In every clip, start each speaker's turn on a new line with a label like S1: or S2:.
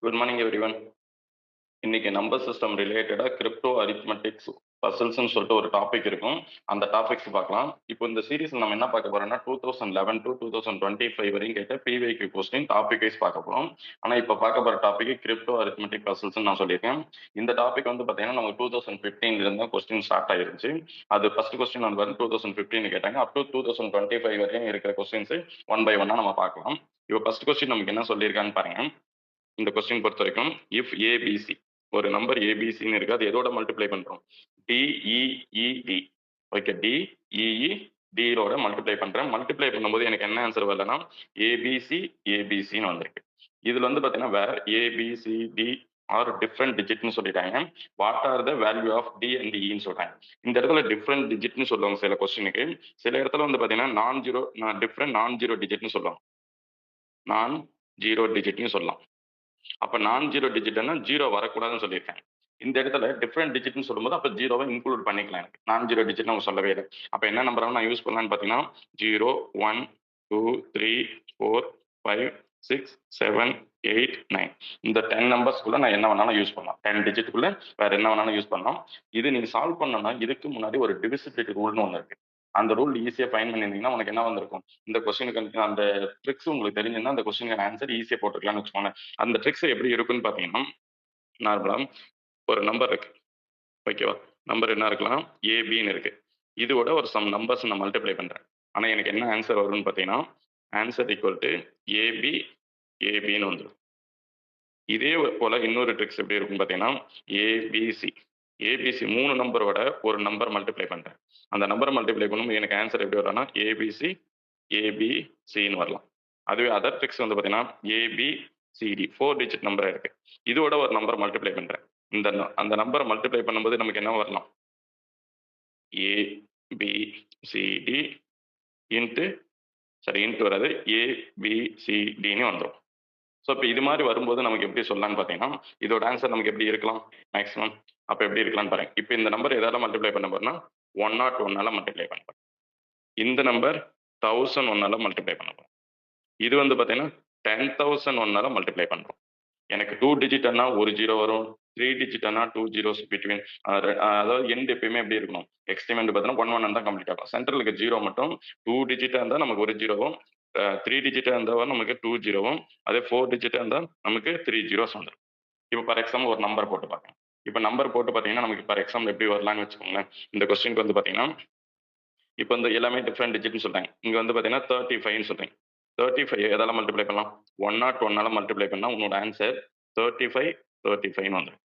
S1: Good morning everyone. இன்னைக்கு number system ரிலேட்டடா crypto arithmetics பசில்ஸ்னு சொல்லிட்டு ஒரு டாபிக் இருக்கும். அந்த டாபிக்ஸ் பார்க்கலாம். இப்போ இந்த சீரீஸ்ல நம்ம என்ன பார்க்க போறோம்னா 2011 டு 2025 வரையும் கேட்ட பிவைக்யூ கொஸ்டின் டாபிக் வைஸ் பார்க்க போறோம். ஆனா இப்போ பார்க்க போற டாபிக் கிரிப்டோ அரித்மெட்டிக் பசில்ஸ் நான் சொல்லியிருக்கேன். இந்த டாபிக் வந்து பாத்தீங்கன்னா நம்ம 2015 இருந்து கொஸ்டின் ஸ்டார்ட் ஆயிருச்சு. அது ஃபர்ஸ்ட் கொஸ்டின் வந்து 2015 கேட்டாங்க. அப் டு 2025 வரையும் இருக்கிற கொஸ்டின்ஸ் ஒன் பை ஒன்னா நம்ம பார்க்கலாம். இப்போ ஃபர்ஸ்ட் கொஸ்டின் நமக்கு என்ன சொல்லியிருக்கான்னு பாருங்க. இந்த கொஸ்டின் பொறுத்த வரைக்கும் இஃப் ஏபிசி ஒரு நம்பர் ஏபிசின்னு இருக்கு, அது எதோட மல்டிப்ளை பண்றோம்? டிஇஇடி. ஓகே, டிஇஇ டியோட மல்டிப்ளை பண்றேன். மல்டிப்ளை பண்ணும்போது எனக்கு என்ன ஆன்சர் வரலன்னா ஏபிசி ஏபிசின்னு வந்திருக்கு. இதுல வந்து பாத்தீங்கன்னா வேற ஏபிசிடி ஆர் டிஃப்ரெண்ட் டிஜிட்னு சொல்லிட்டாங்க. What are the value of D and இன்னு சொல்றாங்க. இந்த இடத்துல டிஃப்ரெண்ட் டிஜிட்னு சொல்லுவாங்க சில கொஸ்டினுக்கு. சில இடத்துல வந்து பாத்தீங்கன்னா டிஃப்ரெண்ட் நான் ஜீரோ டிஜிட்னு சொல்லுவாங்க. நான் ஜீரோ டிஜிட்னு சொல்லலாம். அப்ப நான் ஜீரோ டிஜிட்னா ஜீரோ வரக்கூடாதுன்னு சொல்லியிருக்காங்க. இந்த இடத்துல டிஃப்ரெண்ட் டிஜிட்னு சொல்லும்போது அப்ப ஜீரோவை இன்க்ளூட் பண்ணிக்கலாம். எனக்கு நான் ஜீரோ டிஜிட் அவங்க சொல்லவே இல்லை. அப்ப என்ன நம்பர் நான் யூஸ் பண்ணலான்னு பாத்தீங்கன்னா 0 1 2 3 4 5 6 7 8 9 இந்த 10 நம்பர்ஸ்க்குள்ள நான் என்ன வேணாலும் யூஸ் பண்ணலாம். 10 டிஜிட்டுக்குள்ள வேற என்ன வேணாலும் யூஸ் பண்ணலாம். இது நீங்க சால்வ் பண்ணணும்னா இதுக்கு முன்னாடி ஒரு டிவிசிபிலிட்டி ரூல்னு ஒன்று இருக்கு. அந்த ரூல் ஈஸியா ஃபைன் பண்ணியிருந்தீங்கன்னா உனக்கு என்ன வந்திருக்கும்? இந்த கொஸ்டினுக்கு அந்த ட்ரிக்ஸ் உங்களுக்கு தெரிஞ்சுன்னா அந்த கொஸ்டினுக்கு ஆன்சர் ஈஸியா போட்டுக்கலாம்னு வச்சுக்கோங்க. அந்த ட்ரிக்ஸ் எப்படி இருக்குன்னு பாத்தீங்கன்னா நார்மலா ஒரு நம்பர் இருக்கு. ஓகேவா? நம்பர் என்ன இருக்கலாம்? ஏபின்னு இருக்கு. இதோட ஒரு சம் நம்பர்ஸ் நான் மல்டிப்ளை பண்றேன். ஆனா எனக்கு என்ன ஆன்சர் வரும்னு பாத்தீங்கன்னா ஆன்சர் ஈக்குவல் டு ஏபி ஏபின்னு வந்துடும். இதே போல இன்னொரு ட்ரிக்ஸ் எப்படி இருக்குன்னு பாத்தீங்கன்னா ஏபிசி ஏபிசி 3 நம்பரோட ஒரு நம்பர் மல்டிப்ளை பண்றேன். அந்த நம்பரை மல்டிப்ளை பண்ணும்போது எனக்கு ஆன்சர் எப்படி வரும்னா ஏபிசி ஏபிசின்னு வரலாம். அதுவே அதர் ட்ரிக்ஸ் வந்து பாத்தீங்கன்னா ஏபிசிடி 4 டிஜிட் நம்பர் இருக்கு. இதோட ஒரு நம்பர் மல்டிப்ளை பண்றேன். அந்த நம்பரை மல்டிப்ளை பண்ணும்போது நமக்கு என்ன வரலாம்? ஏபிசிடி இன்ட்டு இன்ட்டு வராது ஏபிசிடின்னு வந்துடும். ஸோ இப்போ இது மாதிரி வரும்போது நமக்கு எப்படி சொல்லலாம்னு பார்த்தீங்கன்னா இதோட ஆன்சர் நமக்கு எப்படி இருக்கலாம் மேக்ஸிமம்? அப்போ எப்படி இருக்கலாம்னு பாருங்க. இப்போ இந்த நம்பர் எதால மல்டிப்ளை பண்ண போறோம்னா 101 மல்டிப்ளை பண்ண போறோம். இந்த நம்பர் 1001 மல்டிப்ளை பண்ண போறோம். இது வந்து பார்த்தீங்கன்னா 10,001 மல்டிப்ளை பண்றோம். எனக்கு 2 டிஜிட்னா ஒரு ஜீரோ வரும், 3 டிஜிட்னா 2 ஜீரோஸ் பிட்வீன். அதாவது எண்ட் எப்பயுமே எப்படி இருக்கணும்? எக்ஸ்ட்ரீம் எண்ட் பார்த்தீங்கன்னா 1 1 தான் கம்ப்ளீட் ஆகும். சென்டரில் இருக்க ஜீரோ மட்டும் 2 டிஜிட்டா இருந்தால் நமக்கு ஒரு ஜீரோவும், 3 டிஜிட்டா இருந்தால் நமக்கு 2 ஜீரோவும், அதே 4 டிஜிட்டா இருந்தால் நமக்கு 3 ஜீரோஸ் வந்துடும். இப்போ ஃபார் எக்ஸாம்பிள் ஒரு நம்பர் போட்டு பார்க்கலாம். இப்போ நம்பர் போட்டு பார்த்தீங்கன்னா நமக்கு ஃபார் எக்ஸாம்பிள் எப்படி வரலாம்னு வச்சுக்கோங்களேன். இந்த கொஸ்டினுக்கு வந்து பார்த்தீங்கன்னா இப்போ இந்த எல்லாமே டிஃப்ரெண்ட் டிஜிட்னு சொல்றாங்க. இங்க வந்து பார்த்தீங்கன்னா 35ன்னு சொல்றீங்க. 35 எதால மல்டிப்ளை பண்ணலாம்? 101 மல்டிப்ளை பண்ணா உன்னோட ஆன்சர் 35 35ன்னு வந்துடும்.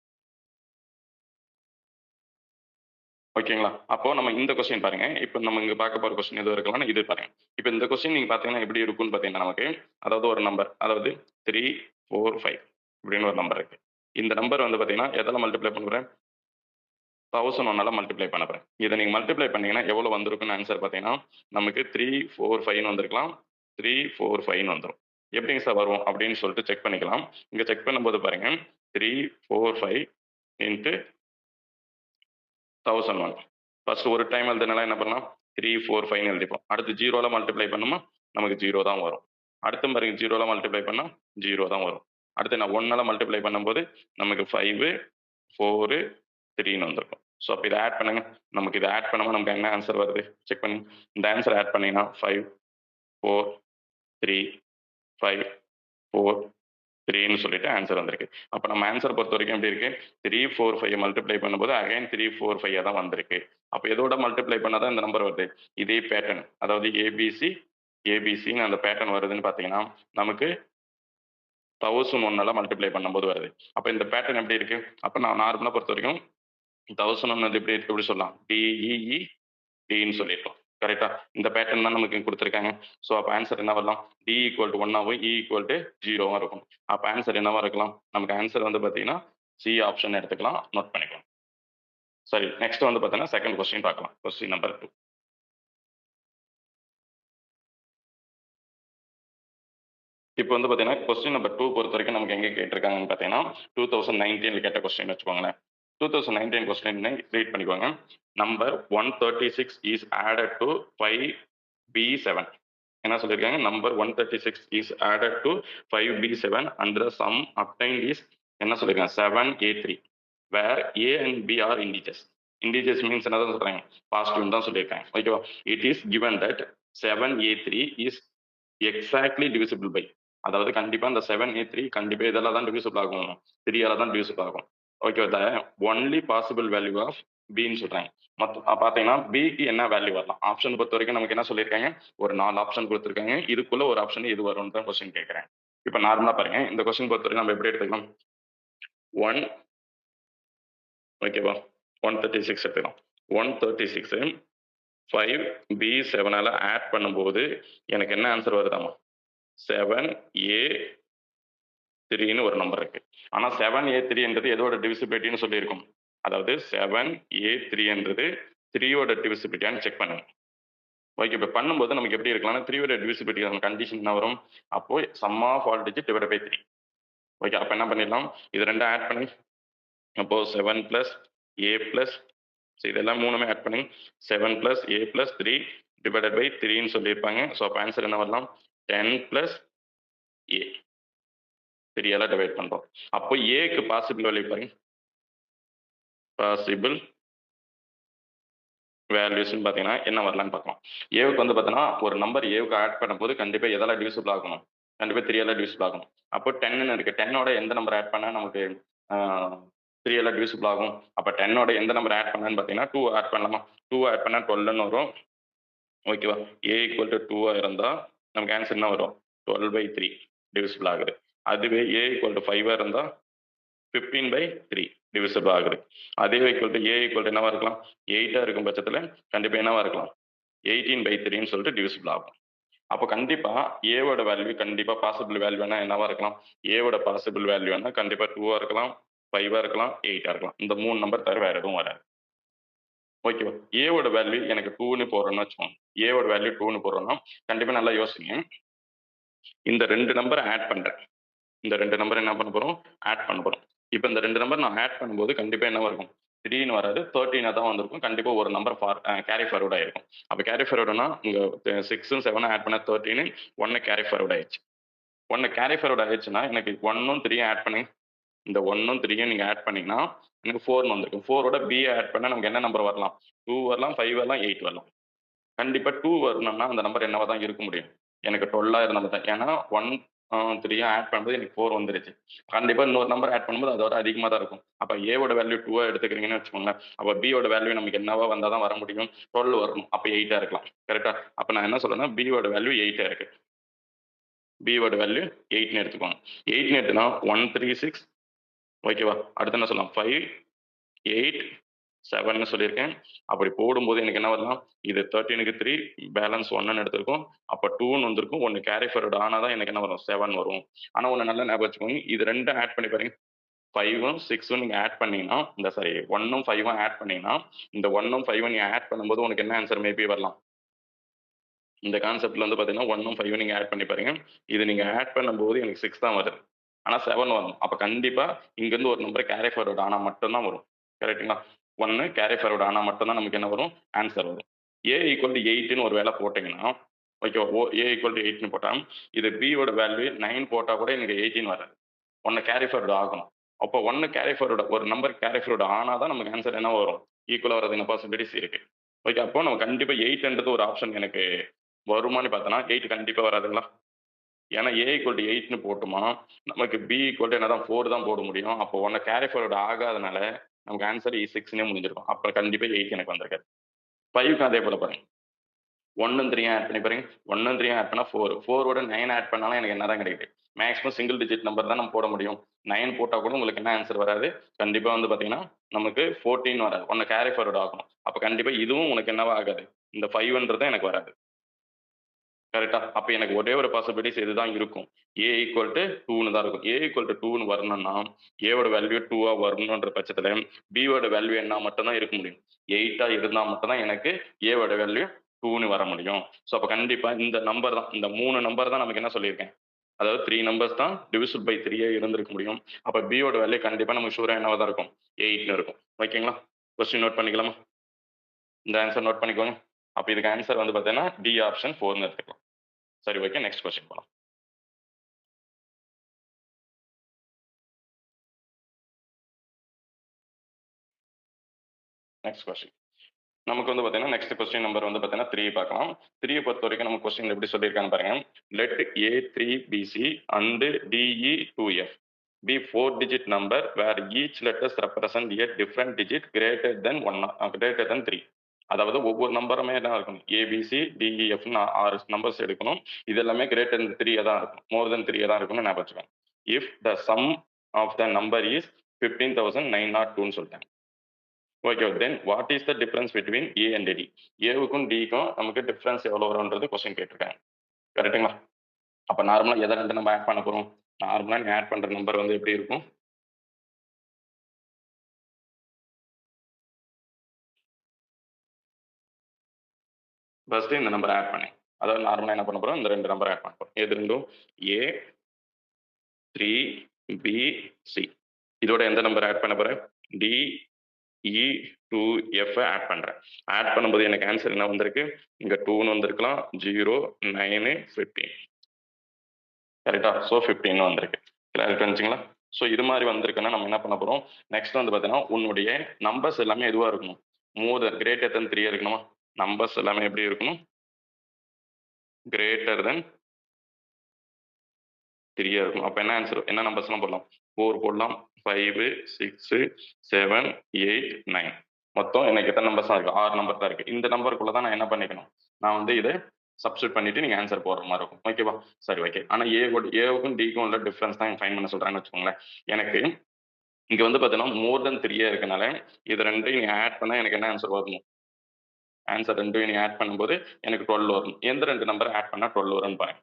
S1: ஓகேங்களா? அப்போ நம்ம இந்த கொஸ்டின் பாருங்க. இப்போ நம்ம இங்க பார்க்க போற கொஸ்டின் எது இருக்கலாம்னா இது பாருங்க. இப்போ இந்த கொஸ்டின் நீங்க பார்த்தீங்கன்னா எப்படி இருக்கும்னு பார்த்தீங்கன்னா நமக்கு அதாவது ஒரு நம்பர் அதாவது 3 4 5 இப்படின்னு ஒரு நம்பர் இருக்கு. இந்த நம்பர் வந்து பார்த்தீங்கன்னா எதால மல்டிப்ளை பண்ணுறேன்? 1001 மல்டிப்ளை பண்ண போறேன். இதை நீங்க மல்டிப்ளை பண்ணீங்கன்னா எவ்வளவு வந்திருக்குன்னு ஆன்சர் பார்த்தீங்கன்னா நமக்கு 3 4 5ன்னு வந்திருக்கலாம். 3 4 5ன்னு வந்துடும். எப்படிங்க சார் வரும் அப்படின்னு சொல்லிட்டு செக் பண்ணிக்கலாம். இங்க செக் பண்ணும்போது பாருங்க 3 4 5 இன்ட்டு 1001. ஃபர்ஸ்ட் ஒரு டைம் எழுதுனால என்ன பண்ணலாம்? 3 4 5 எழுதிப்போம். அடுத்து ஜீரோல மல்டிப்ளை பண்ணுமா நமக்கு ஜீரோ தான் வரும். அடுத்து பாருங்க ஜீரோல மல்டிப்ளை பண்ணா ஜீரோ தான் வரும். அடுத்து நான் ஒன்னால மல்டிப்ளை பண்ணும்போது நமக்கு 5 4 3ன்னு வந்திருக்கும். ஸோ அப்போ இதை ஆட் பண்ணுங்க. நமக்கு இதை ஆட் பண்ணாமல் நமக்கு என்ன ஆன்சர் வருது செக் பண்ணி இந்த ஆன்சர் ஆட் பண்ணீங்கன்னா 5 4 3 5 4 3ன்னு சொல்லிட்டு ஆன்சர் வந்திருக்கு. அப்போ நம்ம ஆன்சர் பொறுத்த வரைக்கும் எப்படி இருக்கு? 3 4 5 மல்டிப்ளை பண்ணும்போது அகைன் 3 4 5 தான் வந்திருக்கு. அப்போ எதோட மல்டிப்ளை பண்ணாதான் இந்த நம்பர் வருது? இதே பேட்டர்ன் அதாவது ஏபிசி ஏபிசின்னு அந்த பேட்டர்ன் வருதுன்னு பார்த்தீங்கன்னா நமக்கு 1001 மல்டிப்ளை பண்ணும்போது வருது. அப்போ இந்த பேட்டர்ன் எப்படி இருக்கு? அப்போ நான் நார்மலாக பொறுத்த வரைக்கும் 1001 எப்படி சொல்லலாம்? டிஇஇ டின்னு சொல்லியிருக்கோம். கரெக்டா? இந்த பேட்டர்ன் தான் நமக்கு கொடுத்துருக்காங்க. ஸோ அப்போ ஆன்சர் என்ன வரலாம்? டி ஈக்குவல் டு 1ஆகவும் இ ஈக்குவல் டு 0வா இருக்கும். அப்போ ஆன்சர் என்னவா இருக்கலாம்? நமக்கு ஆன்சர் வந்து பார்த்தீங்கன்னா சி ஆப்ஷன் எடுத்துக்கலாம். நோட் பண்ணிக்கலாம். சரி, நெக்ஸ்ட் வந்து பார்த்தீங்கன்னா செகண்ட் கொஸ்டின் பார்க்கலாம். Question number 2. இப்போ வந்து பார்த்தீங்கன்னா கொஸ்டின் நம்பர் 2 பொறுத்த வரைக்கும் நமக்கு எங்கே கேட்டிருக்காங்கன்னு பார்த்தீங்கன்னா 2019 கேட்ட கொஸ்டின் வச்சுக்கோங்களேன். 2019 கொஸ்டின் ரீட் பண்ணிக்கோங்க. Number 136 is added to 5B7. என்ன சொல்லியிருக்காங்க, number 136 is added to 5b7 and the sum obtained is என்ன சொல்லியிருக்காங்க 7a3 where a and b are integers. Integers means என்ன தான் சொல்றாங்க, பாசிட்டிவ் தான் சொல்லியிருக்காங்க. ஓகேவா. It is given that 7a3 is exactly divisible by, அதாவது கண்டிப்பா இந்த 7a3 கண்டிப்பா இதெல்லாம் தான் டிவிசிபிள் ஆகும், 3 தான் டிவிசிபிள் ஆகும். Okay, the only possible value of பின்னு சொல்றாங்க. பாத்தீங்கன்னா பிக்கு என்ன வேல்யூ வரலாம், ஆப்ஷன் பொறுத்த வரைக்கும் நமக்கு என்ன சொல்லியிருக்காங்க, ஒரு 4 ஆப்ஷன் கொடுத்துருக்காங்க. இதுக்குள்ள ஒரு ஆப்ஷன் இது வரும்னு தான் கொஸ்டின் கேட்கறேன். இப்ப நார்மலா பாருங்க, இந்த கொஸ்டின் பொறுத்த வரைக்கும் நம்ம எப்படி எடுத்துக்கலாம், 1 ஓகேவா 136 எடுத்துக்கலாம். 136 5b7 ஆட் பண்ணும்போது எனக்கு என்ன ஆன்சர் வருதாமா, 7a3ன்னு ஒரு நம்பர் இருக்கு. ஆனா 7a3 எதோட டிவிசிபிலிட்டின்னு சொல்லியிருக்கும், அதாவது 7a3 3யோட டிவிசிபிலிட்டியான்னு செக் பண்ணுங்க. ஓகே, இப்போ பண்ணும்போது நமக்கு எப்படி இருக்கலாம்னா 3யோட டிவிசிபிலிட்டி கண்டிஷன் என்ன வரும், அப்போ sum of all digit divide by 3. Okay, அப்போ என்ன பண்ணிடலாம், இது ரெண்டும் ஆட் பண்ணி அப்போ 7 + a+, இதெல்லாம் மூணுமே ஆட் பண்ணி 7 + a + 3 டிவைடட் பை 3ன்னு சொல்லியிருப்பாங்க. ஸோ அப்போ ஆன்சர் என்ன வரலாம், 10 + a 3 டிவைட் பண்றோம். அப்போ ஏக்கு பாசிபிள் வேல்யூ பாருங்க, பாசிபிள் வேல்யூஸ்ன்னு பார்த்தீங்கன்னா என்ன வரலான்னு பார்க்கலாம். ஏவுக்கு வந்து பார்த்தீங்கன்னா ஒரு நம்பர் ஏவுக்கு ஆட் பண்ணும்போது கண்டிப்பாக எதெல்லாம் டிவிசிபிள் ஆகணும், கண்டிப்பாக 3 டிவிசிபிள் ஆகணும். அப்போ 10ன்னு இருக்கு, 10ஓட எந்த நம்பர் ஆட் பண்ணால் நமக்கு 3 டிவிசிபிள் ஆகும். அப்போ 10ஓட எந்த நம்பர் ஆட் பண்ணான்னு பார்த்தீங்கன்னா 2 ஆட் பண்ணலாமா, 2 ஆட் பண்ணால் 12ன்னு வரும். ஓகேவா, a = 2 இருந்தால் நமக்கு ஆன்சர் என்ன வரும், 12/3 டிவிசிபிள் ஆகுது. அதுவே a = 5 இருந்தால் 15/3 டிவிசிபிள் ஆகுது. அதே a என்னவா இருக்கலாம், 8 இருக்கும் பட்சத்தில் கண்டிப்பா என்னவா இருக்கலாம், 18/3ன்னு சொல்லிட்டு டிவிசிபிள் ஆகும். அப்போ கண்டிப்பா ஏவோட வேல்யூ கண்டிப்பா பாசிபிள் வேல்யூனா என்னவா இருக்கலாம், ஏவோட பாசிபிள் வேல்யூனா கண்டிப்பா 2 இருக்கலாம், 5 இருக்கலாம், 8 இருக்கலாம். இந்த 3 நம்பர் தவிர வேற எதுவும் வராது. ஓகேவா, ஏவோட வேல்யூ எனக்கு 2ன்னு போடுறோம்னு வச்சுக்கோங்க, ஏவோட வேல்யூ 2ன்னு போடுறோம்னா கண்டிப்பா நல்லா யோசிங்க, இந்த 2 நம்பரை ஆட் பண்றேன், இந்த 2 நம்பர் என்ன பண்ண போறோம், ஆட் பண்ண போறோம். இப்போ இந்த 2 நம்பர் நான் ஆட் பண்ணும்போது கண்டிப்பா என்ன இருக்கும், 3ன்னு வராது, 13 தான் வந்திருக்கும். கண்டிப்பா ஒரு நம்பர் கேரி ஃபார்வர்ட் ஆயிருக்கும். அப்போ கேரி ஃபார்வர்டுனா இங்க 6ம் 7ம் ஆட் பண்ண 13, 1 கேரி ஃபார்வர்ட் ஆயிடுச்சு. 1 கேரி ஃபார்வர்ட் ஆயிடுச்சுன்னா எனக்கு 1ம் 3ம் ஆட் பண்ணி, இந்த 1ம் 3ம் நீங்க ஆட் பண்ணீங்கன்னா எனக்கு 4ன்னு வந்திருக்கும். 4ஓட b ஆட் பண்ணா நமக்கு என்ன நம்பர் வரலாம், 2 வரலாம், 5 வரலாம், 8 வரலாம். கண்டிப்பா 2 வரணும்னா அந்த நம்பர் என்னவா தான் இருக்க முடியும், எனக்கு 12 இருந்தா தான். ஏன்னா 1 3 ஆட் பண்ணும்போது எனக்கு 4 வந்துருச்சு. கண்டிப்பா இன்னொரு நம்பர் ஆட் பண்ணும்போது அதோட அதிகமா தான் இருக்கும். அப்ப ஏவோட வேல்யூ 2 எடுத்துக்கிறீங்கன்னு வச்சுக்கோங்களேன், அப்ப பியோட வேல்யூ நமக்கு என்னவா வந்தா தான் வர முடியும், 12 வரணும். அப்ப 8 இருக்கலாம். கரெக்டா. அப்ப நான் என்ன சொல்றேன்னா பியோட வேல்யூ 8 இருக்கு, பியோட வேல்யூ 8ன்னு எடுத்துக்கோங்க. 8ன்னு எடுத்துனா 136 ஓகேவா. அடுத்து என்ன சொல்லலாம், 5 8 7ன்னு சொல்லியிருக்கேன். அப்படி போடும்போது எனக்கு என்ன வரலாம், இது 13க்கு 3 பேலன்ஸ் 1ன்னு எடுத்திருக்கும். அப்போ 2ன்னு வந்திருக்கும். 1 கேரி ஃபார்வர்ட் ஆனால் தான் எனக்கு என்ன வரும், 7 வரும். ஆனால் ஒன்று நல்லா ஞாபகம் வச்சுக்கோங்க, இது ரெண்டும் ஆட் பண்ணி பாருங்க, 5ம் 6ம் நீங்கள் ஆட் பண்ணீங்கன்னா, இந்த சாரி 1ம் 5ம் ஆட் பண்ணீங்கன்னா, இந்த 1ம் 5ம் நீங்கள் ஆட் பண்ணும்போது உனக்கு என்ன ஆன்சர் மேபி வரலாம். இந்த கான்செப்ட்ல வந்து பார்த்தீங்கன்னா 1ம் 5ம் நீங்கள் ஆட் பண்ணி பாருங்க, இது நீங்கள் ஆட் பண்ணும்போது எனக்கு 6 தான் வருது, ஆனால் 7 வரணும். அப்போ கண்டிப்பாக இங்கேருந்து ஒரு நம்பர் கேரி ஃபார்வர்ட் ஆனால் மட்டும்தான் வரும். கரெக்டுங்களா. 1 கேரி ஃபார்வர்ட் ஆனால் மட்டும்தான் நமக்கு என்ன வரும், ஆன்சர் வரும். a = 8ன்னு ஒரு வேலை போட்டிங்கன்னா ஓகே, a = 8ன்னு போட்டால் இது பியோட வேல்யூ 9 போட்டால் கூட எனக்கு 18 வராது. 1 கேரி ஃபார்வர்ட் ஆகணும். அப்போ 1 கேரி ஃபார்வர்ட், ஒரு நம்பர் கேரி ஃபார்வர்ட் ஆனால் தான் நமக்கு ஆன்சர் என்ன வரும், ஈக்குவலாக வரதுங்க பாசிபிலிட்டிஸ் இருக்கு. ஓகே, அப்போ நம்ம கண்டிப்பாக 8ன்றது ஒரு ஆப்ஷன் எனக்கு வருமானு பார்த்தோன்னா 8 கண்டிப்பாக வராதுங்களா. ஏன்னா a = 8ன்னு போட்டுமா நமக்கு b = என்னதான் 4 தான் போட முடியும். அப்போ 1 கேரி ஃபார்வர்ட் ஆகாதனால நமக்கு ஆன்சர் 6ன்னே முடிஞ்சிருக்கும். அப்போ கண்டிப்பா 8 எனக்கு வந்திருக்காது. 5க்கும் அதே போல பாருங்க, 1ம் 3ம் ஆட் பண்ணி பாருங்க, 1ம் 3ம் ஆட் பண்ணா 4, 4ஓட 9 ஆட் பண்ணாலும் எனக்கு என்ன தான் கிடைக்குது, மேக்ஸிமம் சிங்கிள் டிஜிட் நம்பர் தான் நம்ம போட முடியும். 9 போட்டா கூட உங்களுக்கு என்ன ஆன்சர் வராது, கண்டிப்பா வந்து பாத்தீங்கன்னா நமக்கு 14 வராது. 1 கேரி ஃபார்வர்ட் ஆகணும். அப்ப கண்டிப்பா இதுவும் உனக்கு என்னவா ஆகாது, இந்த 5ன்றது எனக்கு வராது. கரெக்டா. அப்ப எனக்கு ஒரே ஒரு பாசிபிலிட்டிஸ் இதுதான் இருக்கும், a = 2ன்னு தான் இருக்கும். a = 2ன்னு வரணும்னா ஏவோட வேல்யூ 2ஆ வரணுன்ற பட்சத்துல பியோட வேல்யூ என்ன மட்டும் தான் இருக்க முடியும், 8ஆ இருந்தா மட்டும் தான் எனக்கு ஏவோட வேல்யூ 2ன்னு வர முடியும். ஸோ அப்ப கண்டிப்பா இந்த நம்பர் தான், இந்த 3 நம்பர் தான் நமக்கு என்ன சொல்லியிருக்கேன், அதாவது 3 நம்பர்ஸ் தான் டிவிசிபிள் பை 3 இருந்திருக்க முடியும். அப்ப பியோட வேல்யூ கண்டிப்பா நமக்கு ஷூரா என்னவா தான் இருக்கும், 8ன்னு இருக்கும். ஓகேங்களா. கொஸ்டின் நோட் பண்ணிக்கலாமா, இந்த ஆன்சர் நோட் பண்ணிக்கோங்க. அப்ப இதுக்கு ஆன்சர் வந்து பார்த்தீங்கன்னா டி ஆப்ஷன் 4ன்னு எடுத்துக்கலாம். சரி, ஓகே. நெக்ஸ்ட் கொஸ்டின் போலாம். Next question. நமக்கு வந்து பார்த்தீங்கன்னா, நெக்ஸ்ட் கொஸ்டின் நம்பர் வந்து பார்த்தீங்கன்னா 3 பார்க்கலாம். 3 பொறுத்தவரைக்கும் நம்ம கொஸ்டின் எப்படி சொல்லியிருக்காங்க பாருங்க. Let A3BC and DE2F be 4-digit number where each letters represent a different digit greater than 3. அதாவது ஒவ்வொரு நம்பருமே என்ன இருக்கணும், ஏபிசி டிஇஎஃப்னு 6 நம்பர்ஸ் எடுக்கணும். இது எல்லாமே கிரேட்டர் தென் 3 தான் இருக்கும், மோர் தென் 3 தான் இருக்கும்னு ஞாபகம் வச்சுக்கோங்க. If the sum of the number is 15,902ன்னு சொல்லிட்டாங்க. Okay, then what is the difference between A and D? ஏவுக்கும் டிக்கும் நமக்கு டிஃபரன்ஸ் எவ்வளோ வரும்ன்றது கொஸ்டின் கேட்டிருக்காங்க. கரெக்டுங்களா? அப்போ நார்மலாக எதை ரெண்டு நம்ம ஆட் பண்ண போகிறோம்? நார்மலாக நீ ஆட் பண்ணுற நம்பர் வந்து எப்படி இருக்கும்? ஃபர்ஸ்ட் இந்த நம்பர் ஆட் பண்ணி, அதாவது நார்மலாக என்ன பண்ண போகிறோம், இந்த ரெண்டு நம்பர் ஆட் பண்ண போகிறோம். எது ரெண்டும்? A3BC. இதோட எந்த நம்பர் ஆட் பண்ண போகிறேன்? DE2F ஆட் பண்றேன். ஆட் பண்ணும்போது எனக்கு ஆன்சர் என்ன வந்திருக்கு? இங்க 2ன்னு வந்திருக்கலாம், 0, 9, 15. கரெக்டா? ஸோ 15 வந்திருக்கு. கிளாரிட்டி வந்துச்சுங்களா? ஸோ இது மாதிரி வந்திருக்குன்னா நம்ம என்ன பண்ண போறோம்? நெக்ஸ்ட் வந்து பார்த்தீங்கன்னா, உன்னுடைய நம்பர்ஸ் எல்லாமே எதுவா இருக்கணும்? கிரேட்டர் தென் 3 இருக்கணுமா? நம்பர்ஸ் எல்லாமே எப்படி இருக்கணும்? கிரேட்டர் தென் 3 இருக்கும். அப்ப என்ன ஆன்சர், என்ன நம்பர்ஸ்லாம் போடலாம்? 4 போடலாம், 5, 6, 7, 8, 9. மொத்தம் எனக்கு எத்தனை நம்பர்ஸ் தான் இருக்கு? 6 நம்பர் தான் இருக்கு. இந்த நம்பருக்குள்ள தான் நான் என்ன பண்ணிக்கணும்? நான் வந்து இதை சப்ஸ்டியூட் பண்ணிட்டு நீங்க ஆன்சர் போடுற மாதிரி இருக்கும். ஓகேவா? சரி, ஓகே. ஆனா ஏவுக்கும் டிக்கும் உள்ள டிஃபரன்ஸ் தான் ஃபைன் பண்ண சொல்றாங்கன்னு வச்சுக்கோங்களேன். எனக்கு இங்க வந்து பார்த்தீங்கன்னா மோர் தென் 3 இருக்கனால இது ரெண்டையும் நீ ஆட் பண்ணா எனக்கு என்ன ஆன்சர் வரணும்? ஆன்சர் ரெண்டையும் நீ ஆட் பண்ணும்போது எனக்கு 12 வரணும். எந்த ரெண்டு நம்பர் ஆட் பண்ணா 12 வரும்னு பாருங்க.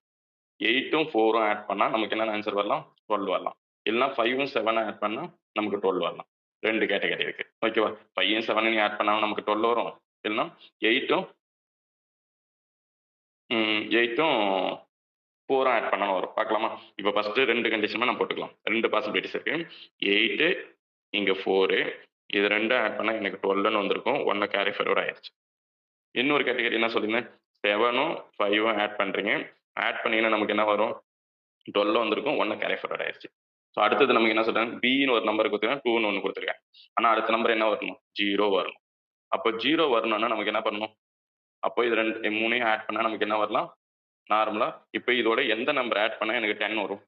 S1: 8ம் 4ம் ஆட் பண்ணா நமக்கு என்ன ஆன்சர் வரலாம்? 12 வரலாம். இல்லைன்னா 5ம் 7ம் ஆட் பண்ணா நமக்கு 12 வரலாம். 2 கேட்டகரி இருக்கு. ஓகேவா? 5ம் 7ம் நீ ஆட் பண்ணா நமக்கு 12 வரும். இல்லைன்னா 8ம் 8ம் 4ம் ஆட் பண்ணாலும் வரும். பார்க்கலாமா? இப்போ ஃபர்ஸ்ட் 2 கண்டிஷனுமே நான் போட்டுக்கலாம். 2 பாசிபிலிட்டிஸ் இருக்கு. 8 இங்க 4 இது 2 ஆட் பண்ணா எனக்கு 12ன்னு வந்திருக்கும். 1 கேரி ஃபார்வர்ட் ஆயிடுச்சு. இன்னொரு கேட்டகரி என்ன சொல்லியிருந்தேன்? 7ம் 5ம் ஆட் பண்றீங்க. ஆட் பண்ணீங்கன்னா நமக்கு என்ன வரும்? 12 வந்திருக்கும். 1 கேரி ஃபார்வர்ட் ஆயிடுச்சு. ஸோ அடுத்தது நமக்கு என்ன சொல்றாங்க? பின்னு ஒரு நம்பர் கொடுத்துருக்கேன், 2ன்னு ஒன்று கொடுத்துருக்கேன். ஆனால் அடுத்த நம்பர் என்ன வரணும்? 0 வரணும். அப்போ 0 வரணும்னா நமக்கு என்ன பண்ணணும்? அப்போ இது ரெண்டு மூணையும் ஆட் பண்ணா நமக்கு என்ன வரலாம்? நார்மலா இப்போ இதோட எந்த நம்பர் ஆட் பண்ணா எனக்கு 10 வரும்?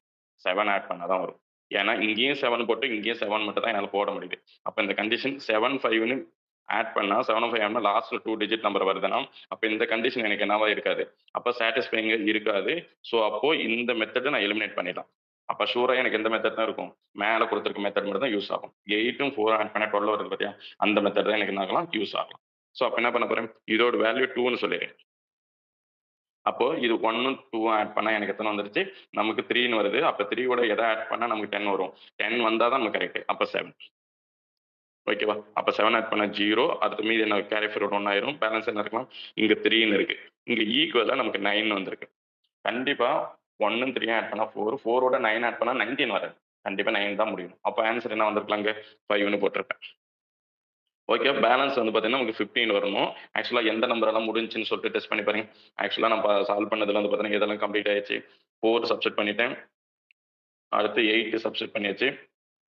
S1: 7 ஆட் பண்ணா தான் வரும். ஏன்னா இங்கேயும் 7 போட்டு இங்கேயும் 7 மட்டும் தான் என்னால் போட முடியுது. அப்போ இந்த கண்டிஷன் 7, 5ன்னு ஆட் பண்ணா 7, 5 லாஸ்ட்ல 2 டிஜிட் நம்பர் வருதுன்னா அப்போ இந்த கண்டிஷன் எனக்கு என்னவா இருக்காது? அப்போ சாட்டிஸ்ஃபைங்க இருக்காது. ஸோ அப்போ இந்த மெத்தடை நான் எலிமினேட் பண்ணிடலாம். அப்போ ஷூரா எனக்கு எந்த மெத்தட் தான் இருக்கும்? மேலே கொடுத்துருக்க மெத்தட் மட்டும் தான் யூஸ் ஆகும். 8ம் 4 ஆட் பண்ணா 12 வருது பார்த்தியா? அந்த மெத்தட் தான் எனக்கு என்ன ஆகலாம்? யூஸ் ஆகலாம். ஸோ அப்போ என்ன பண்ண போறேன்? இதோட வேல்யூ 2ன்னு சொல்லிடுறேன். அப்போ இது 1ம் 2ம் ஆட் பண்ணா எனக்கு எத்தனை வந்துருச்சு? நமக்கு 3ன்னு வருது. அப்போ 3யோட எதை ஆட் பண்ணா நமக்கு 10 வரும்? 10 வந்தா தான் நமக்கு கரெக்ட். அப்போ 7. ஓகேவா? அப்போ 7 ஆட் பண்ணா 0. அடுத்து மீதி என்ன? கேரி ஃபார்வர்ட் 1 ஆயிரும். பேலன்ஸ் என்ன இருக்கலாம்? இங்க 3ன்னு இருக்கு. இங்க ஈக்குவலா நமக்கு 9 வந்திருக்கு. கண்டிப்பா 1ம் 3யும் ஆட் பண்ணா 4. 4ஓட 9 ஆட் பண்ணா 19 வராது. கண்டிப்பா 9 தான் முடியும். அப்போ ஆன்சர் என்ன வந்திருக்கலாங்க? 5ன்னு போட்டிருப்பேன். ஓகே, பேலன்ஸ் வந்து பார்த்தீங்கன்னா நமக்கு 15 வரணும். ஆக்சுவலா எந்த நம்பர் எல்லாம் முடிஞ்சுன்னு சொல்லிட்டு டெஸ்ட் பண்ணி பாருங்க. ஆக்சுவலா நான் சால்வ் பண்ணதுல வந்து பார்த்தீங்கன்னா இதெல்லாம் கம்ப்ளீட் ஆயிடுச்சு. 4 சப்ஸ்டிட் பண்ணிட்டேன். அடுத்து 8 சப்ஸ்டிட் பண்ணியாச்சு.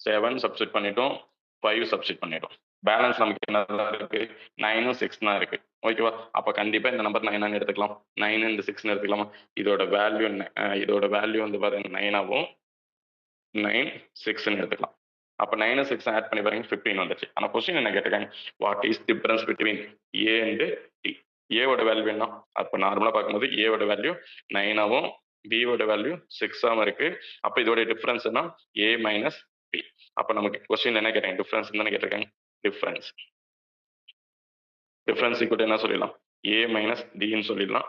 S1: 7 சப்ஸ்டிட் பண்ணிட்டோம். 5 சப்ஸ்டிட் பண்ணிட்டோம். பேலன்ஸ் நமக்கு என்ன இருக்கு? 9ம் 6 தான் இருக்கு. ஓகேவா? அப்ப கண்டிப்பா இந்த நம்பர் 9 எடுத்துக்கலாம். 9 இந்த 6 எடுத்துக்கலாமா? இதோட வேல்யூ வந்து பாருங்க 9 ஆகும். 9, 6ன்னு எடுத்துக்கலாம். அப்ப 9 6 ஆட் பண்ணி பாருங்க 15 வந்துச்சு. ஆனா கொஸ்டின் என்ன கேட்டிருக்காங்க? What is difference between A and D? ஏவோட வேல்யூ என்ன? அப்ப நார்மலா பார்க்கும்போது ஏவோட வேல்யூ 9 ஆகும், பியோட வேல்யூ 6 ஆகும் இருக்கு. அப்ப இதோட டிஃபரன்ஸ் என்ன? ஏ மைனஸ் பி. அப்ப நமக்கு கொஸ்டின் என்ன கேட்டாங்க? டிஃபரன்ஸ் தானே கேட்டிருக்காங்க. டிஃபரன்ஸ் டிஃபரன்ஸ் ஈக்குவல் என்ன சொல்லிடலாம்? ஏ மைனஸ் டின்னு சொல்லிடலாம்.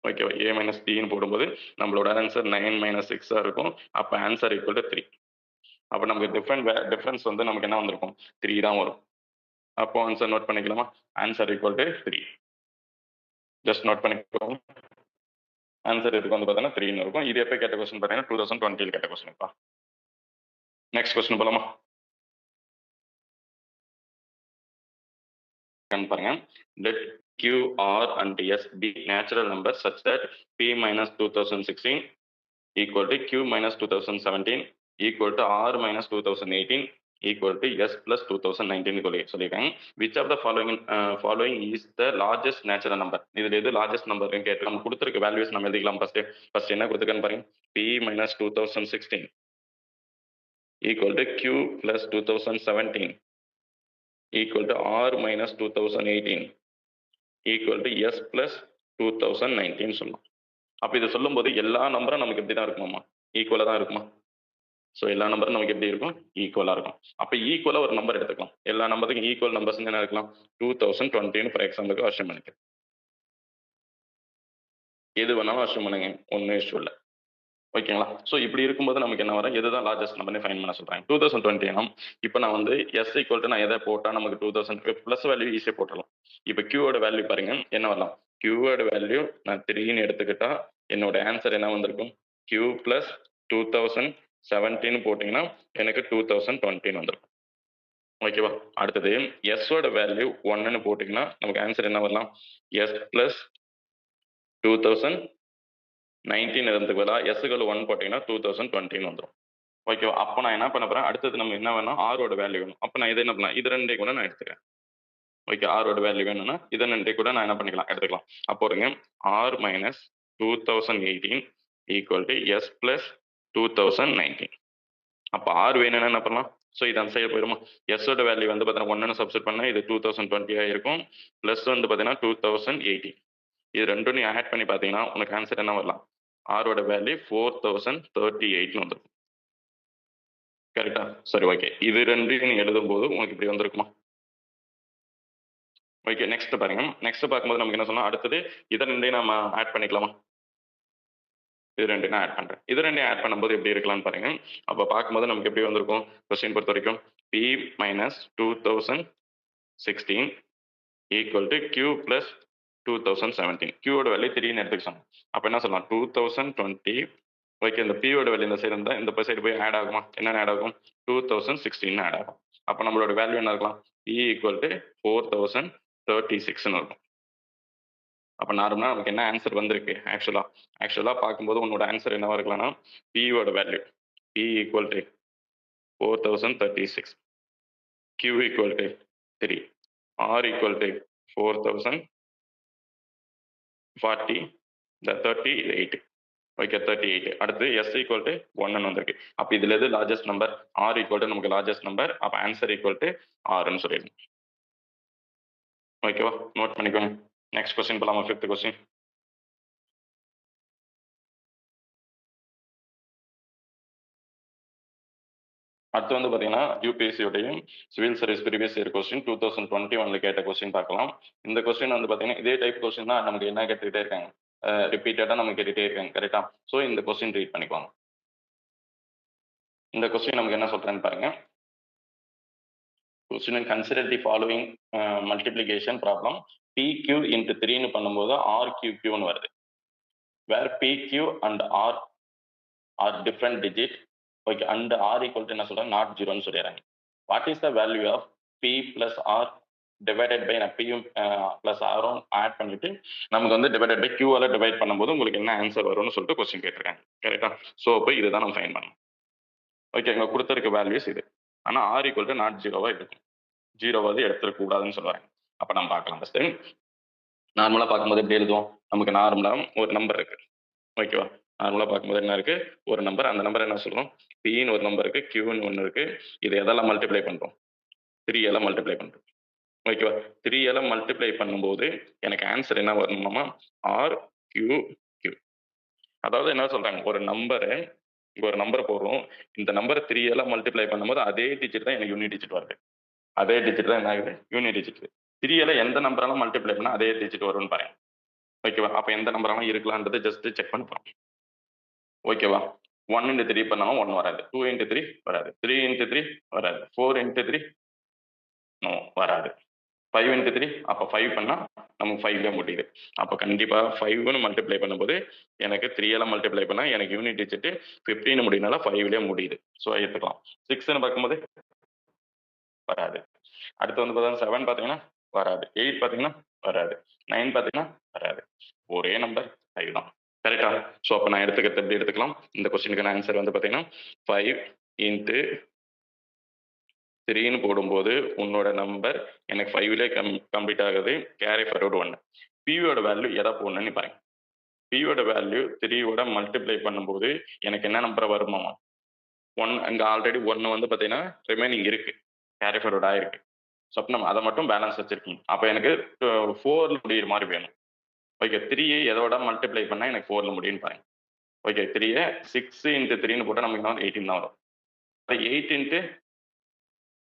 S1: ஓகேவா? ஏ மைனஸ் டின்னு போடும்போது நம்மளோட ஆன்சர் 9 மைனஸ் 6 இருக்கும். அப்ப ஆன்சர் ஈக்குவல் டு 3. அப்போ நமக்கு டிஃபரன்ஸ் வந்து நமக்கு என்ன வந்திருக்கும்? 3 தான் வரும். அப்போ ஆன்சர் நோட் பண்ணிக்கலாமா? Answer equal to 3. Just note பண்ணிக்கோங்க. ஆன்சர் இதுக்கு வந்து பார்த்தீங்கன்னா 3ன்னு இருக்கும். இது எப்போ கேட்ட கொஸ்டின் பார்த்தீங்கன்னா 2020 கேட்ட கொஸ்டின்ப்பா. நெக்ஸ்ட் கொஸ்டின் போலாமா? பாருங்க. Let Q, R, and S be natural numbers such that P minus 2016 equal to Q minus 2017 equal to R minus 2018 equal to S plus 2019 சொல்லியிருக்காங்க. Which of the following is the largest natural number? இதுல எது largest number கேட்டு நம்ம கொடுத்திருக்க values நம்ம எழுதிக்கலாம். First என்ன கொடுத்துருக்கான்னு பாருங்க. P minus 2016 equal to Q plus 2017 equal to R minus 2018 equal to S plus 2019 சொல்லலாம். அப்ப இதை சொல்லும் போது எல்லா நம்பரும் நமக்கு எப்படி தான் இருக்குமாமா? ஈக்குவலா தான் இருக்குமா? ஸோ எல்லா நம்பரும் நமக்கு எப்படி இருக்கும்? ஈக்குவலா இருக்கும். அப்ப ஈக்குவலா ஒரு நம்பர் எடுத்துக்கலாம். எல்லா நம்பருக்கும் ஈக்குவல் நம்பர்ஸ் என்ன இருக்கலாம்? 2020 ஃபார் எக்ஸாம்பிளுக்கு அஷ்யூம் பண்ணிக்க. எது வேணாலும் அஷ்யூம் பண்ணுங்க, ஒன்றும் இஷ்யூ இல்லை. ஓகேங்களா? ஸோ இப்படி இருக்கும்போது நமக்கு என்ன வரும்? எதுதான் லார்ஜஸ்ட் நம்பர்னு ஃபைன் பண்ண சொல்றாங்க. 2020 இப்போ நான் வந்து எஸ் ஈக்குவல் டு நான் எதை போட்டா நமக்கு 2000 பிளஸ் வேல்யூ ஈஸியாக போட்டுடலாம். இப்போ கியூவோட வேல்யூ பாருங்க என்ன வரலாம்? கியூவோட வேல்யூ நான் 3ன்னு எடுத்துக்கிட்டா என்னோட ஆன்சர் என்ன வந்திருக்கும்? கியூ பிளஸ் 2017 போட்டிங்கன்னா எனக்கு 2020 வந்திருக்கும். ஓகேவா? அடுத்தது எஸ்ஸோட வேல்யூ 1ன்னு போட்டிங்கன்னா நமக்கு ஆன்சர் என்ன வரலாம்? எஸ் பிளஸ் 2019 இருந்துக்கு பதிலா எஸ்ஸுகள் 1 போட்டிங்கன்னா 2020 வந்துடும். ஓகேவா? அப்போ நான் என்ன பண்ண போறேன்? அடுத்தது நம்ம என்ன வேணும்? ஆரோட வேல்யூ வேணும். அப்போ நான் இதை என்ன பண்ணலாம்? இது ரெண்டே கூட நான் எடுத்துக்கிறேன். ஓகே, ஆரோட வேல்யூ வேணும்னா இதை ரெண்டே கூட நான் என்ன பண்ணிக்கலாம்? எடுத்துக்கலாம். அப்போ இருங்க, R minus 2018 equal to S plus 2019. அப்போ ஆர் வேணும்னா என்ன பண்ணலாம்? ஸோ இது அந்த சைடு போயிடுமா? எஸ்ஸோட வேல்யூ வந்து பார்த்தீங்கன்னா 1ன்னு சப்ஸ்டிட் பண்ணால் இது 2020 இருக்கும். ப்ளஸ் வந்து பார்த்தீங்கன்னா 2018. இது ரெண்டும் நீ ஆட் பண்ணி பார்த்தீங்கன்னா உனக்கு ஆன்சர் என்ன வரலாம்? ஆரோட வேல்யூ 4038 வந்துடும். கரெக்டா? சரி, ஓகே. இது ரெண்டையும் நீ எழுதும் போது உனக்கு இப்படி வந்திருக்குமா? ஓகே, நெக்ஸ்ட் பாருங்க. நெக்ஸ்ட் பார்க்கும்போது நமக்கு என்ன சொன்னா, அடுத்தது இதை ரெண்டையும் நம்ம ஆட் பண்ணிக்கலாமா? இது ரெண்டையும் ஆட் பண்றேன். இது ரெண்டையும் ஆட் பண்ணும்போது எப்படி இருக்கலாம்னு பாருங்க. அப்போ பார்க்கும்போது நமக்கு எப்படி வந்திருக்கும்? கொஸ்டின் பொறுத்த வரைக்கும் P minus 2016 equal to Q plus 2017. Qவோட வேல்யூ 3ன்னு எடுத்துக்கலாம். அப்போ என்ன சொல்லலாம்? 2020. ஓகே, இந்த Pயோட வேல்யூ இந்த சைடு இருந்தால் இந்த சைடு போய் ஆட் ஆகுமா? என்ன ஆட் ஆகும்? 2016 ஆட் ஆகும். அப்போ நம்மளோட வேல்யூ என்ன இருக்கலாம்? P ஈக்குவல் டு 4036ன்னு இருக்கும். அப்போ நார்மலாக நமக்கு என்ன ஆன்சர் வந்திருக்கு? ஆக்சுவலாக பார்க்கும்போது உன்னோட ஆன்சர் என்னவா இருக்கலாம்னா, பியோட value P equal to 4036, Q equal to 3, R equal to 4040, இந்த 38. ஓகே, 38. அடுத்து எஸ் ஈக்குவல் டு 1ன்னு வந்திருக்கு. அப்போ இதுல எது largest number? R equal to நமக்கு லார்ஜஸ்ட் நம்பர். அப்போ ஆன்சர் ஈக்குவல் டு ஆர்ன்னு சொல்லிடணும். ஓகேவா? நோட் பண்ணிக்கோங்க. நெக்ஸ்ட் கொஸ்டின் போலாமா? 5th question. அடுத்து வந்து பார்த்தீங்கன்னா யூபிஎஸ்சியோடையும் civil service previous year question 2021 கேட்ட கொஸ்டின் பார்க்கலாம். இந்த கொஸ்டின் வந்து பார்த்தீங்கன்னா இதே டைப் கொஸ்டின் தான் நமக்கு என்ன கேட்டுக்கிட்டே இருக்காங்க, ரிப்பீட்டடாக நமக்கு கேட்டுகிட்டே இருக்காங்க. கரெக்டா? ஸோ இந்த கொஸ்டின் ரீட் பண்ணிக்குவாங்க. இந்த கொஸ்டின் நமக்கு என்ன சொல்றேன்னு பாருங்க. Question consider the following multiplication problem. PQ into 3ன்னு பண்ணும்போது RQQன்னு வருது. Where PQ and R are different digit. Okay, and R equal to என்ன சொல்றாங்க? நாட் ஜீரோன்னு சொல்லிடுறாங்க. What is the value of P plus R divided by பியும் plus ஆரும் ஆட் பண்ணிட்டு நமக்கு வந்து டிவைடட் பை கியூவால டிவைட் பண்ணும்போது உங்களுக்கு என்ன ஆன்சர் வரும்னு சொல்லிட்டு கொஸ்டின் கேட்டிருக்காங்க. கரெக்டா? ஸோ இப்போ இதுதான் நம்ம ஃபைன் பண்ணணும். ஓகே, இங்கே கொடுத்துருக்க வேல்யூஸ் இது. ஆனால் ஆர் ஈக்குவல் டு நாட் ஜீரோவா இருக்கும். ஜீரோவாவது எடுத்துடக்கூடாதுன்னு சொல்லுவாங்க. அப்போ நம்ம பார்க்கலாம். ஃபர்ஸ்ட் நார்மலாக பார்க்கும்போது எப்படி எழுதுவோம்? நமக்கு நார்மலாக ஒரு நம்பர் இருக்கு. ஓகேவா? நார்மலாக பார்க்கும்போது என்ன இருக்கு? ஒரு நம்பர். அந்த நம்பர் என்ன சொல்றோம்? பின்னு ஒரு நம்பர் இருக்கு, கியூன்னு ஒன்று இருக்கு. இது எதெல்லாம் மல்டிப்ளை பண்றோம்? 3 மல்டிப்ளை பண்றோம். ஓகேவா? 3 மல்டிப்ளை பண்ணும்போது எனக்கு ஆன்சர் என்ன வரணுமாமா? R Q Q. அதாவது என்ன சொல்றாங்க, ஒரு நம்பரை இங்க ஒரு நம்பரை போடுறோம். இந்த நம்பரை 3 மல்டிப்ளை பண்ணும்போது அதே டிஜிட் தான் எனக்கு யூனிட் டிஜிட் வருது. அதே டிஜிட் தான் என்ன ஆகுது? Unit digit. 3 எந்த நம்பராலும் மல்டிப்ளை பண்ணா அதே டிஜிட் வரும்னு பாருங்க. ஓகேவா? அப்ப எந்த நம்பரெல்லாம் இருக்கலான்றது ஜஸ்ட் செக் பண்ண போறோம். ஓகேவா? 1 into 3 பண்ணாலும் 1 வராது. 2 into 3 வராது. 3 into 3 வராது. 4 into 3 நோ வராது. 5 into 3 அப்போ 5 பண்ணா நமக்கு 5ல முடியுது. அப்போ கண்டிப்பா 5ன்னு மல்டிப்ளை பண்ணும்போது எனக்கு 3 மல்டிப்ளை பண்ணா எனக்கு யூனிட் டிஜிட் 15 முடியுதுனால 5ல முடியுது. ஸோ எடுத்துக்கலாம். 6ன்னு பார்க்கும்போது வராது. அடுத்து வந்து பார்த்தீங்கன்னா 7 பார்த்தீங்கன்னா வராது. 8 பார்த்தீங்கன்னா வராது. 9 பார்த்தீங்கன்னா வராது. ஒரே நம்பர் 5 தான். கரெக்ட்டா? ஸோ அப்ப நான் எடுத்துக்கிறது எப்படி எடுத்துக்கலாம்? இந்த கொஸ்டினுக்கான ஆன்சர் வந்து பார்த்தீங்கன்னா, 5 இன்டு 3ன்னு போடும்போது உன்னோட நம்பர் எனக்கு 5லயே கம்ப்ளீட் ஆகுது. Carry forward 1. பியோட வேல்யூ எத போடணும்னு பாருங்க. பியோட வேல்யூ 3யோட மல்டிப்ளை பண்ணும்போது எனக்கு என்ன நம்பர் வருமாமா? 1 அங்க ஆல்ரெடி 1 வந்து பார்த்தீங்கன்னா ரிமைனிங் இருக்கு. கேரி ஃபார்வர்ட் ஆயிருக்கு. ஸோ அப்ப நம்ம அத மட்டும் பேலன்ஸ் வச்சிருக்கீங்க. அப்ப எனக்கு 4ல முடியிற மாரி வேணும். ஓகே. 3ய எதோட மல்டிப்ளை பண்ணா எனக்கு 4ல முடியும்னு பாருங்க. ஓகே. 3ய 6 இன்டு 3ன்னு போட்டா நமக்கு என்ன வரும்? 18 தான் வரும். 8 இன்டு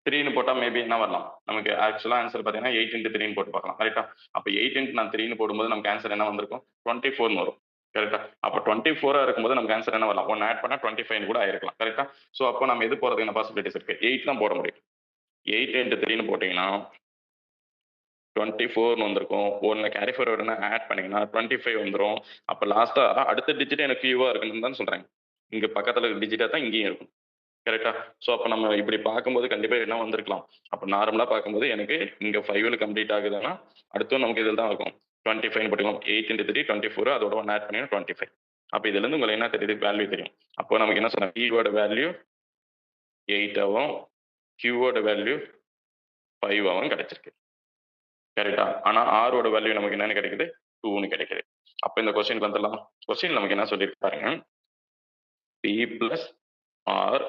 S1: 3ன்னு போட்டா மேபி என்ன வரலாம்? நமக்கு ஆக்சுவலா ஆன்சர் பார்த்தீங்கன்னா 8 இன்டு 3ன்னு போட்டு பார்க்கலாம். கரெக்ட்டா? அப்ப 8 இன்டு நான் 3ன்னு போடும்போது நமக்கு ஆன்சர் என்ன வந்திருக்கும்? 24ன்னு வரும். கரெக்ட்டா? அப்ப 24ஆ இருக்கும்போது நமக்கு ஆன்சர் என்ன வரலாம்? 1 ஆட் பண்ணா 25ன்னு கூட ஆயிருக்கலாம். கரெக்ட்டா? ஸோ அப்ப நம்ம எது போடுறதுக்கான பாசிபிலிட்டிஸ் இருக்கு? 8 தான் போட முடியும். 8 இன்டு 3ன்னு போட்டீங்கன்னா 24ன்னு வந்திருக்கும். 1 கேரி ஃபார்வர்டுன்னு ஆட் பண்ணீங்கன்னா 25 வந்துரும். அப்ப லாஸ்ட்டா அடுத்த டிஜிட் எனக்கு ஃபியூவா இருக்கணும்னு தான் சொல்றாங்க. இங்க பக்கத்துல இருக்க டிஜிட்டா தான் இங்கேயும் இருக்கும். கரெக்ட்டா? ஸோ அப்ப நம்ம இப்படி பார்க்கும்போது கண்டிப்பா என்ன வந்திருக்கலாம்? அப்ப நார்மலா பார்க்கும்போது எனக்கு இங்க 5ல கம்ப்ளீட் ஆகுதுன்னா, அடுத்தும் நமக்கு இதில தான் இருக்கும். 25ன்னு போட்டுக்கலாம். 8 இன்டு 3 24 அதோட 1 ஆட் பண்ணீங்கன்னா 25. அப்ப இதிலிருந்து உங்களுக்கு என்ன தெரியுது? வேல்யூ தெரியும். அப்போ நமக்கு என்ன சொன்னாங்க? P வோட வேல்யூ 8 ஆவும், Q வோட வேல்யூ 5 ஆவும் கிடைச்சிருக்கு. கரெக்ட்டா? ஆனா R ஓட வேல்யூ நமக்கு என்னன்னு கிடைக்குது? 2ன்னு கிடைக்குது. அப்ப இந்த கொஸ்டினுக்கு வந்துடலாமா? கொஸ்டின் நமக்கு என்ன சொல்லிருக்கு பாருங்க. P பிளஸ் R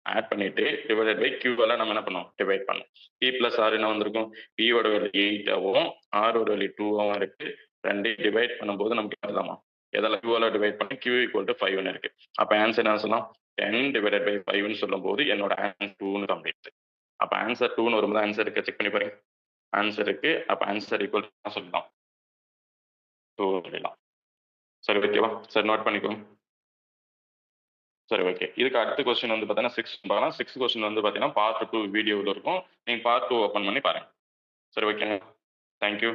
S1: ஆட் பண்ணிட்டு டிவைடட் பை Qவால நம்ம என்ன பண்ணோம்? டிவைட் பண்ணோம். P பிளஸ் R என்ன வந்திருக்கும்? P வோட வேல்யூ 8 ஆவும், R ஓட வேல்யூ 2 ஆவும் இருக்கு. 2யும் டிவைட் பண்ணும்போது நமக்கு என்ன வருதாமா? எதால Qவால டிவைட் பண்ணி Q ஈக்குவல் டு 5ன்னு இருக்கு. அப்ப ஆன்சர் என்ன சொல்லலாம்? 10 டிவைடட் பை 5ன்னு சொல்லும்போது என்னோட ஆன்சர் 2ன்னு கம்ப்ளீட். அப்ப ஆன்சர் 2ன்னு வரும்போது ஆன்சர் இருக்கா செக் பண்ணி பாருங்க. ஆன்சர் இருக்கு. அப்ப ஆன்சர் ஈக்குவல் டு சொல்லலாம். 2 சொல்லலாம். சரி ஓகேவா? சரி நோட் பண்ணிக்கோங்க. சரி ஓகே. இதுக்கு அடுத்த கொஸ்டின் வந்து பார்த்தீங்கன்னா 6 பார்க்கலாம். 6 கொஸ்டின் வந்து பார்த்தீங்கன்னா பார்ட் 2 வீடியோல இருக்கும். நீங்க பார்ட் 2 ஓப்பன் பண்ணி பாருங்க. சரி ஓகேங்க. Thank you.